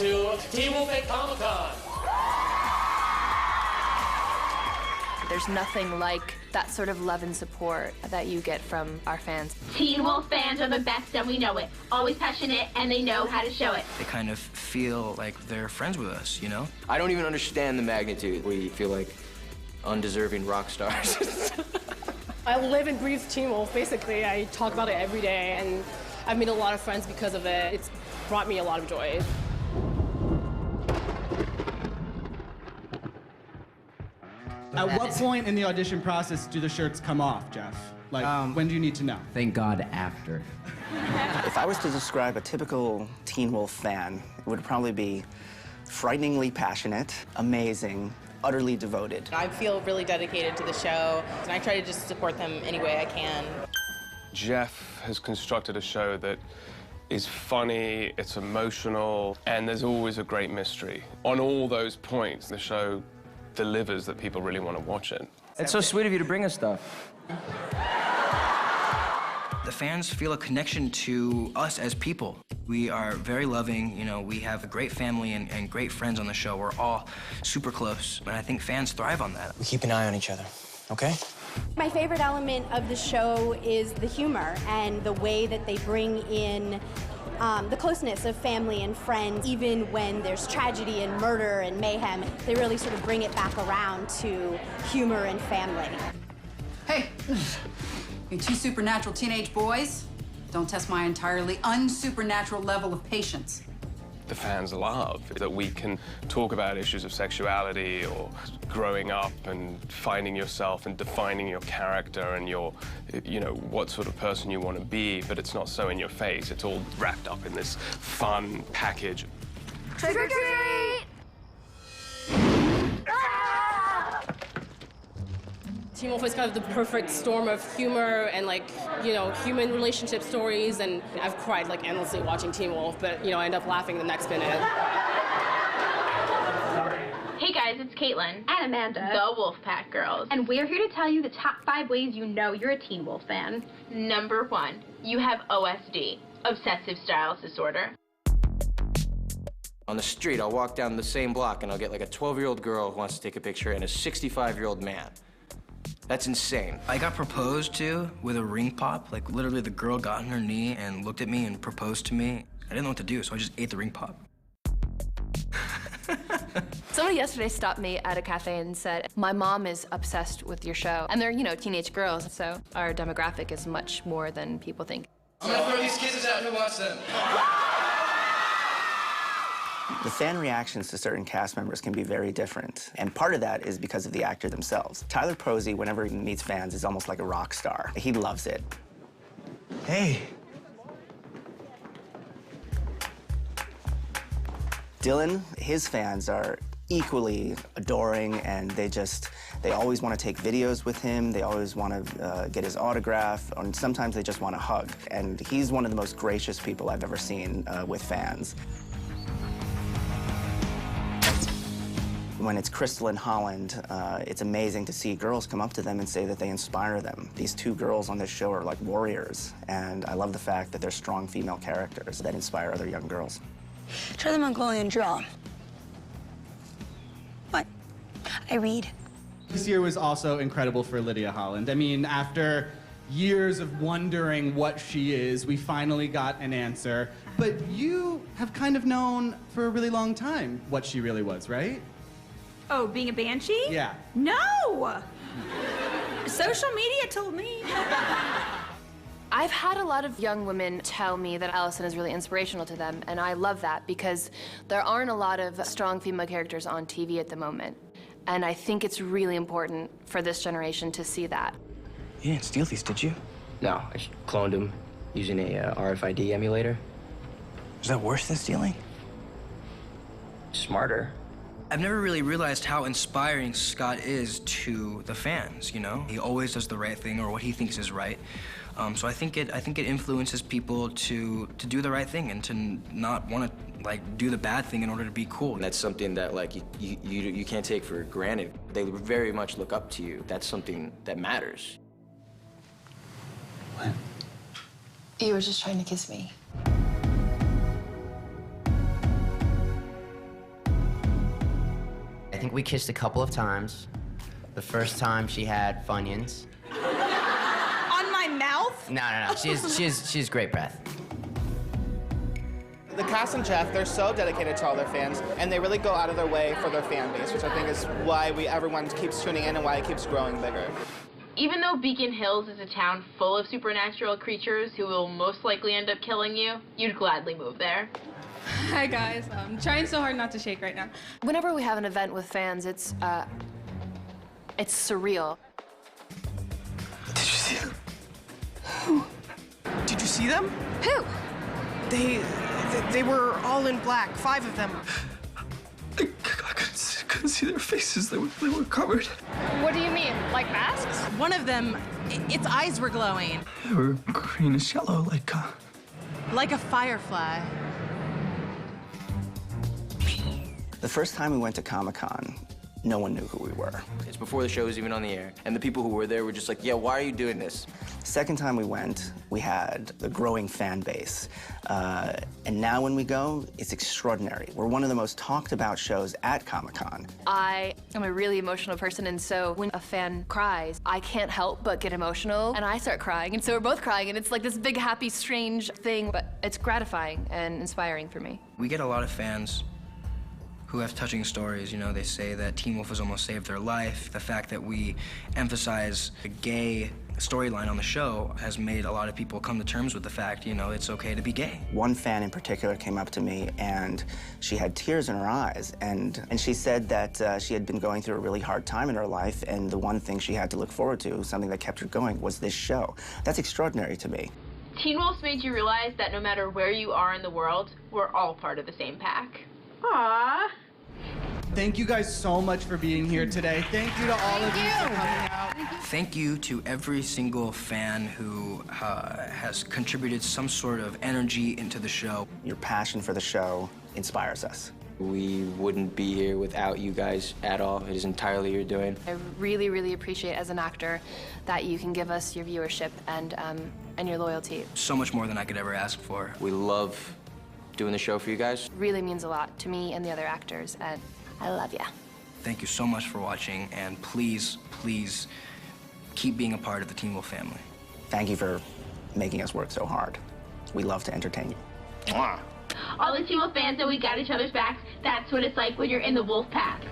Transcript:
to Teen Wolf at Comic-Con. There's nothing like that sort of love and support that you get from our fans. Teen Wolf fans are the best and we know it. Always passionate and they know how to show it. They kind of feel like they're friends with us, you know? I don't even understand the magnitude. We feel like undeserving rock stars. I live and breathe Teen Wolf, basically. I talk about it every day, and I've made a lot of friends because of it. It's brought me a lot of joy. At what point in the audition process do the shirts come off, Jeff? Like, when do you need to know? Thank God after. If I was to describe a typical Teen Wolf fan, it would probably be frighteningly passionate, amazing, utterly devoted. I feel really dedicated to the show, and I try to just support them any way I can. Jeff has constructed a show that is funny, it's emotional, and there's always a great mystery. On all those points, the show delivers that people really want to watch it. It's so sweet of you to bring us stuff. The fans feel a connection to us as people. We are very loving, you know, we have a great family and great friends on the show. We're all super close, and I think fans thrive on that. We keep an eye on each other, okay? My favorite element of the show is the humor and the way that they bring in the closeness of family and friends. Even when there's tragedy and murder and mayhem, they really sort of bring it back around to humor and family. Hey, you two supernatural teenage boys, don't test my entirely unsupernatural level of patience. The fans love that we can talk about issues of sexuality or growing up and finding yourself and defining your character and your, you know, what sort of person you want to be, but it's not so in your face. It's all wrapped up in this fun package. Trick or treat! Teen Wolf is kind of the perfect storm of humor and, like, you know, human relationship stories, and I've cried, like, endlessly watching Teen Wolf, but, you know, I end up laughing the next minute. Hey guys, it's Caitlin. And Amanda. The Wolfpack Girls. And we're here to tell you the top 5 ways you know you're a Teen Wolf fan. Number 1, you have OSD, Obsessive Style Disorder. On the street, I'll walk down the same block and I'll get like a 12-year-old girl who wants to take a picture and a 65-year-old man. That's insane. I got proposed to with a ring pop. Like, literally, the girl got on her knee and looked at me and proposed to me. I didn't know what to do, so I just ate the ring pop. Somebody yesterday stopped me at a cafe and said, my mom is obsessed with your show. And they're, you know, teenage girls, so our demographic is much more than people think. I'm gonna throw these kisses out. Who wants them? The fan reactions to certain cast members can be very different, and part of that is because of the actor themselves. Tyler Posey, whenever he meets fans, is almost like a rock star. He loves it. Hey. Dylan, his fans are equally adoring, and they always want to take videos with him. They always want to get his autograph, and sometimes they just want to hug. And he's one of the most gracious people I've ever seen with fans. When it's Crystal and Holland, it's amazing to see girls come up to them and say that they inspire them. These 2 girls on this show are like warriors, and I love the fact that they're strong female characters that inspire other young girls. Try the Mongolian draw. What? I read. This year was also incredible for Lydia Holland. I mean, after years of wondering what she is, we finally got an answer. But you have kind of known for a really long time what she really was, right? Oh, being a banshee? Yeah. No! Social media told me. I've had a lot of young women tell me that Allison is really inspirational to them, and I love that because there aren't a lot of strong female characters on TV at the moment. And I think it's really important for this generation to see that. You didn't steal these, did you? No, I cloned them using a RFID emulator. Is that worse than stealing? Smarter. I've never really realized how inspiring Scott is to the fans, you know? He always does the right thing, or what he thinks is right. So I think it influences people to do the right thing and to not want to, like, do the bad thing in order to be cool. And that's something that, like, you can't take for granted. They very much look up to you. That's something that matters. What? You were just trying to kiss me. think we kissed a couple of times. The first time she had Funyuns. On my mouth? No. She has great breath. The cast and Jeff, they're so dedicated to all their fans, and they really go out of their way for their fan base, which I think is why everyone keeps tuning in and why it keeps growing bigger. Even though Beacon Hills is a town full of supernatural creatures who will most likely end up killing you, you'd gladly move there. Hi guys, I'm trying so hard not to shake right now. Whenever we have an event with fans, it's surreal. Did you see them? Who? Did you see them? Who? They were all in black, 5 of them. I couldn't see their faces. They were covered. What do you mean, like masks? One of them, its eyes were glowing. They were greenish yellow, like a firefly. The first time we went to Comic-Con, no one knew who we were. It's before the show was even on the air, and the people who were there were just like, yeah, why are you doing this? Second time we went, we had a growing fan base. And now when we go, it's extraordinary. We're one of the most talked about shows at Comic-Con. I am a really emotional person, and so when a fan cries, I can't help but get emotional, and I start crying, and so we're both crying, and it's like this big, happy, strange thing, but it's gratifying and inspiring for me. We get a lot of fans who have touching stories. You know, they say that Teen Wolf has almost saved their life. The fact that we emphasize the gay storyline on the show has made a lot of people come to terms with the fact, you know, it's okay to be gay. One fan in particular came up to me and she had tears in her eyes, and she said that she had been going through a really hard time in her life, and the one thing she had to look forward to, something that kept her going, was this show. That's extraordinary to me. Teen Wolf's made you realize that no matter where you are in the world, we're all part of the same pack. Aww. Thank you guys so much for being here today. Thank you to all of you for coming out. Thank you to every single fan who has contributed some sort of energy into the show. Your passion for the show inspires us. We wouldn't be here without you guys at all. It is entirely your doing. I really, really appreciate as an actor that you can give us your viewership and your loyalty. So much more than I could ever ask for. We love doing the show for you guys. Really means a lot to me and the other actors, and I love ya. Thank you so much for watching, and please, please keep being a part of the Teen Wolf family. Thank you for making us work so hard. We love to entertain you. All the Teen Wolf fans know we got each other's backs. That's what it's like when you're in the Wolf Pack.